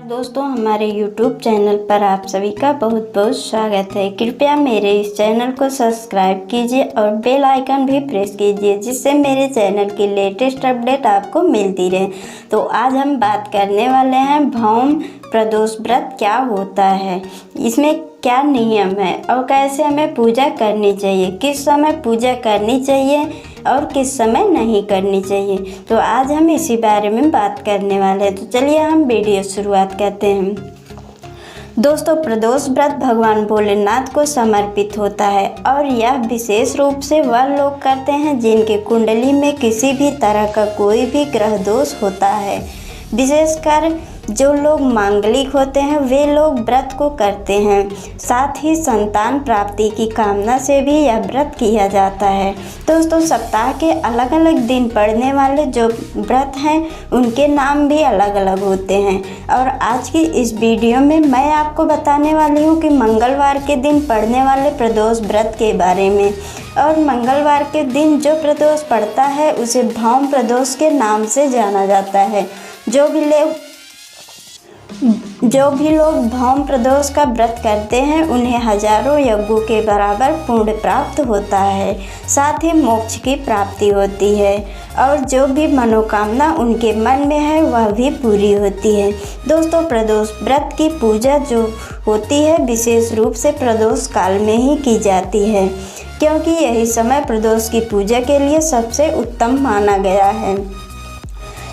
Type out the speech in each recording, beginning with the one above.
दोस्तों, हमारे YouTube channel पर आप सभी का बहुत बहुत स्वागत है। कृपया मेरे इस चैनल को सब्सक्राइब कीजिए और बेल आइकन भी प्रेस कीजिए, जिससे मेरे चैनल की लेटेस्ट अपडेट आपको मिलती रहे। तो आज हम बात करने वाले हैं भौम प्रदोष व्रत क्या होता है, इसमें क्या नियम है और कैसे हमें पूजा करनी चाहिए, किस समय पूजा करनी चाहिए और किस समय नहीं करनी चाहिए। तो आज हम इसी बारे में बात करने वाले हैं। तो चलिए हम वीडियो शुरुआत करते हैं। दोस्तों, प्रदोष व्रत भगवान भोलेनाथ को समर्पित होता है और यह विशेष रूप से वह लोग करते हैं जिनके कुंडली में किसी भी तरह का कोई भी ग्रह दोष होता है। विशेषकर जो लोग मांगलिक होते हैं वे लोग व्रत को करते हैं। साथ ही संतान प्राप्ति की कामना से भी यह व्रत किया जाता है। दोस्तों, सप्ताह के अलग अलग दिन पड़ने वाले जो व्रत हैं उनके नाम भी अलग अलग होते हैं। और आज की इस वीडियो में मैं आपको बताने वाली हूँ कि मंगलवार के दिन पड़ने वाले प्रदोष व्रत के बारे में। और मंगलवार के दिन जो प्रदोष पड़ता है उसे भौम प्रदोष के नाम से जाना जाता है। जो भी लोग भौम प्रदोष का व्रत करते हैं उन्हें हजारों यज्ञों के बराबर पुण्य प्राप्त होता है। साथ ही मोक्ष की प्राप्ति होती है और जो भी मनोकामना उनके मन में है वह भी पूरी होती है। दोस्तों, प्रदोष व्रत की पूजा जो होती है विशेष रूप से प्रदोष काल में ही की जाती है, क्योंकि यही समय प्रदोष की पूजा के लिए सबसे उत्तम माना गया है।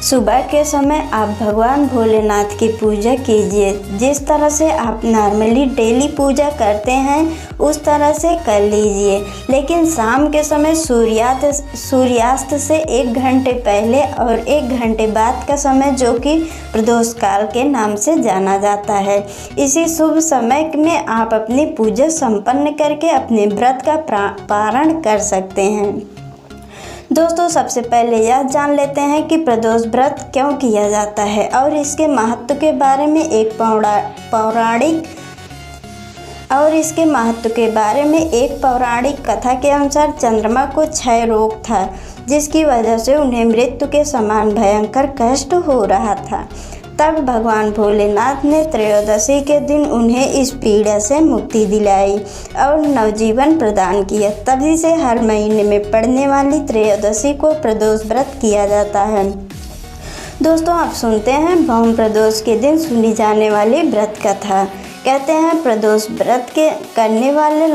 सुबह के समय आप भगवान भोलेनाथ की पूजा कीजिए। जिस तरह से आप नॉर्मली डेली पूजा करते हैं उस तरह से कर लीजिए, लेकिन शाम के समय सूर्यास्त से 1 घंटे पहले और 1 घंटे बाद का समय जो कि प्रदोष काल के नाम से जाना जाता है, इसी शुभ समय में आप अपनी पूजा संपन्न करके अपने व्रत का पारण कर सकते हैं। दोस्तों, सबसे पहले यह जान लेते हैं कि प्रदोष व्रत क्यों किया जाता है और इसके महत्व के बारे में। एक पौराणिक कथा के अनुसार चंद्रमा को क्षय रोग था, जिसकी वजह से उन्हें मृत्यु के समान भयंकर कष्ट हो रहा था। तब भगवान भोलेनाथ ने त्रयोदशी के दिन उन्हें इस पीड़ा से मुक्ति दिलाई और नवजीवन प्रदान किया। तभी से हर महीने में पड़ने वाली त्रयोदशी को प्रदोष व्रत किया जाता है। दोस्तों, आप सुनते हैं भौम प्रदोष के दिन सुनी जाने वाली व्रत कथा। कहते हैं प्रदोष व्रत करने वाले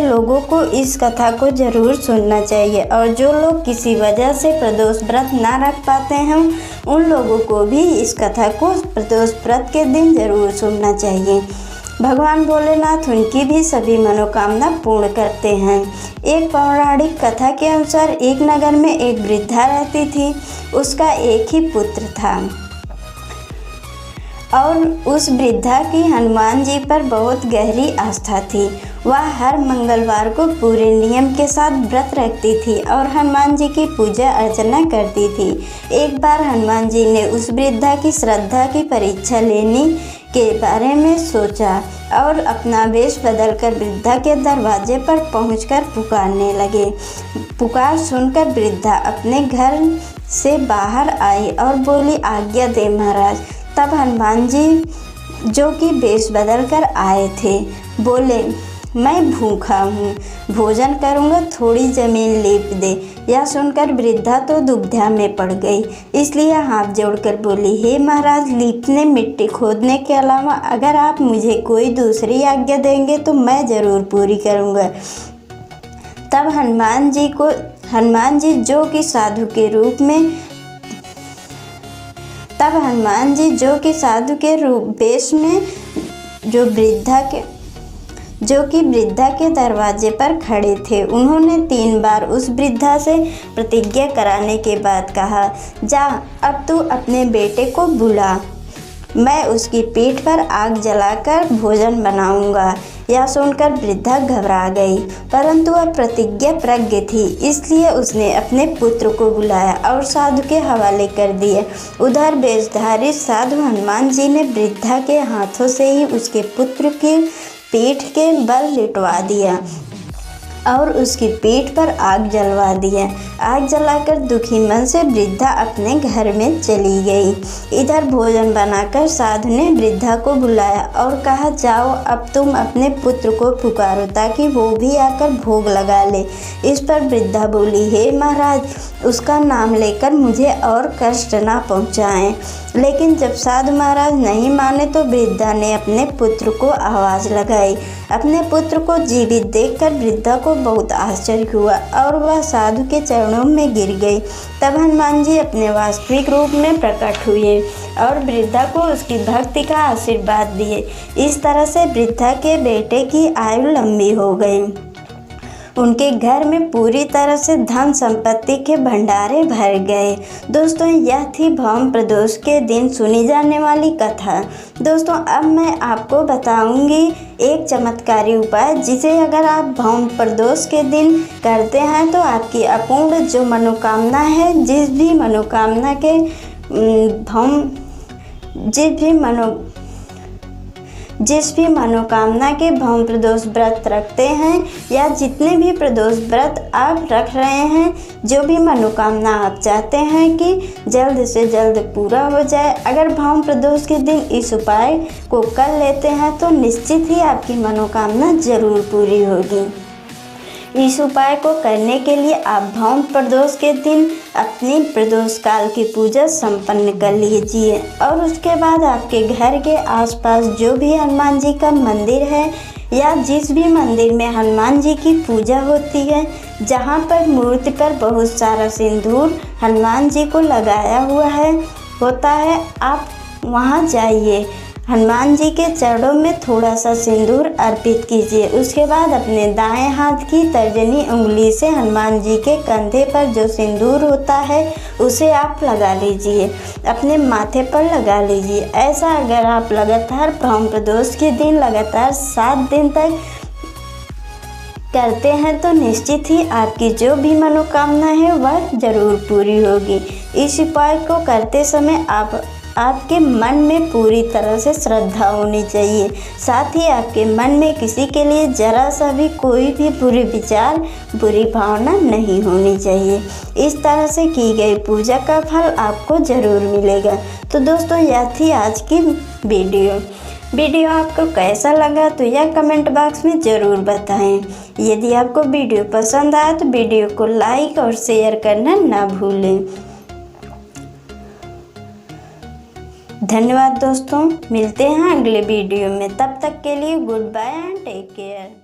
लोगों को इस कथा को जरूर सुनना चाहिए और जो लोग किसी वजह से प्रदोष व्रत ना रख पाते हैं उन लोगों को भी इस कथा को प्रदोष व्रत के दिन जरूर सुनना चाहिए। भगवान भोलेनाथ उनकी भी सभी मनोकामना पूर्ण करते हैं। एक पौराणिक कथा के अनुसार एक नगर में एक वृद्धा रहती थी। उसका एक ही पुत्र था और उस वृद्धा की हनुमान जी पर बहुत गहरी आस्था थी। वह हर मंगलवार को पूरे नियम के साथ व्रत रखती थी और हनुमान जी की पूजा अर्चना करती थी। एक बार हनुमान जी ने उस वृद्धा की श्रद्धा की परीक्षा लेने के बारे में सोचा और अपना वेश बदलकर वृद्धा के दरवाजे पर पहुंचकर पुकारने लगे। पुकार सुनकर वृद्धा अपने घर से बाहर आई और बोली, आज्ञा दे महाराज। तब हनुमान जी, जो कि वेश बदल कर आए थे, बोले, मैं भूखा हूँ, भोजन करूँगा, थोड़ी ज़मीन लीप दे। यह सुनकर वृद्धा तो दुविधा में पड़ गई, इसलिए हाथ जोड़कर बोली, हे महाराज, लीपने मिट्टी खोदने के अलावा अगर आप मुझे कोई दूसरी आज्ञा देंगे तो मैं ज़रूर पूरी करूँगा। तब हनुमान जी जो कि साधु के वेश में जो कि वृद्धा के दरवाजे पर खड़े थे, उन्होंने 3 बार उस वृद्धा से प्रतिज्ञा कराने के बाद कहा, जा, अब तू अपने बेटे को बुला, मैं उसकी पीठ पर आग जलाकर भोजन बनाऊंगा। यह सुनकर वृद्धा घबरा गई, परंतु वह प्रतिज्ञा प्रज्ञ थी, इसलिए उसने अपने पुत्र को बुलाया और साधु के हवाले कर दिया। उधर वेशधारी साधु हनुमान जी ने वृद्धा के हाथों से ही उसके पुत्र की पीठ के बल लिटवा दिया। और उसकी पीठ पर आग जलवा दिया। आग जलाकर दुखी मन से वृद्धा अपने घर में चली गई। इधर भोजन बनाकर साधु ने वृद्धा को बुलाया और कहा, जाओ अब तुम अपने पुत्र को पुकारो ताकि वो भी आकर भोग लगा ले। इस पर वृद्धा बोली, हे महाराज, उसका नाम लेकर मुझे और कष्ट ना पहुँचाएं। लेकिन जब साधु महाराज नहीं माने तो वृद्धा ने अपने पुत्र को आवाज़ लगाई। अपने पुत्र को जीवित देखकर वृद्धा को बहुत आश्चर्य हुआ और वह साधु के चरणों में गिर गई। तब हनुमान जी अपने वास्तविक रूप में प्रकट हुए और वृद्धा को उसकी भक्ति का आशीर्वाद दिए। इस तरह से वृद्धा के बेटे की आयु लंबी हो गई। उनके घर में पूरी तरह से धन संपत्ति के भंडारे भर गए। दोस्तों, यह थी भौम प्रदोष के दिन सुनी जाने वाली कथा। दोस्तों, अब मैं आपको बताऊंगी एक चमत्कारी उपाय जिसे अगर आप भौम प्रदोष के दिन करते हैं तो आपकी अपूर्ण जो मनोकामना है, जिस भी मनोकामना के भौम प्रदोष व्रत रखते हैं या जितने भी प्रदोष व्रत आप रख रहे हैं, जो भी मनोकामना आप चाहते हैं कि जल्द से जल्द पूरा हो जाए, अगर भौम प्रदोष के दिन इस उपाय को कर लेते हैं तो निश्चित ही आपकी मनोकामना जरूर पूरी होगी। इस उपाय को करने के लिए आप भौम प्रदोष के दिन अपनी प्रदोष काल की पूजा संपन्न कर लीजिए और उसके बाद आपके घर के आसपास जो भी हनुमान जी का मंदिर है या जिस भी मंदिर में हनुमान जी की पूजा होती है, जहाँ पर मूर्ति पर बहुत सारा सिंदूर हनुमान जी को लगाया हुआ होता है, आप वहाँ जाइए। हनुमान जी के चरणों में थोड़ा सा सिंदूर अर्पित कीजिए। उसके बाद अपने दाएं हाथ की तर्जनी उंगली से हनुमान जी के कंधे पर जो सिंदूर होता है उसे आप लगा लीजिए, अपने माथे पर लगा लीजिए। ऐसा अगर आप लगातार भौम प्रदोष के दिन लगातार 7 दिन तक करते हैं तो निश्चित ही आपकी जो भी मनोकामना है वह जरूर पूरी होगी। इस उपाय को करते समय आपके मन में पूरी तरह से श्रद्धा होनी चाहिए। साथ ही आपके मन में किसी के लिए जरा सा भी कोई भी बुरे विचार, बुरी भावना नहीं होनी चाहिए। इस तरह से की गई पूजा का फल आपको ज़रूर मिलेगा। तो दोस्तों, यह थी आज की वीडियो आपको कैसा लगा तो यह कमेंट बॉक्स में ज़रूर बताएं। यदि आपको वीडियो पसंद आया तो वीडियो को लाइक और शेयर करना ना भूलें। धन्यवाद दोस्तों, मिलते हैं अगले वीडियो में। तब तक के लिए good bye and take care.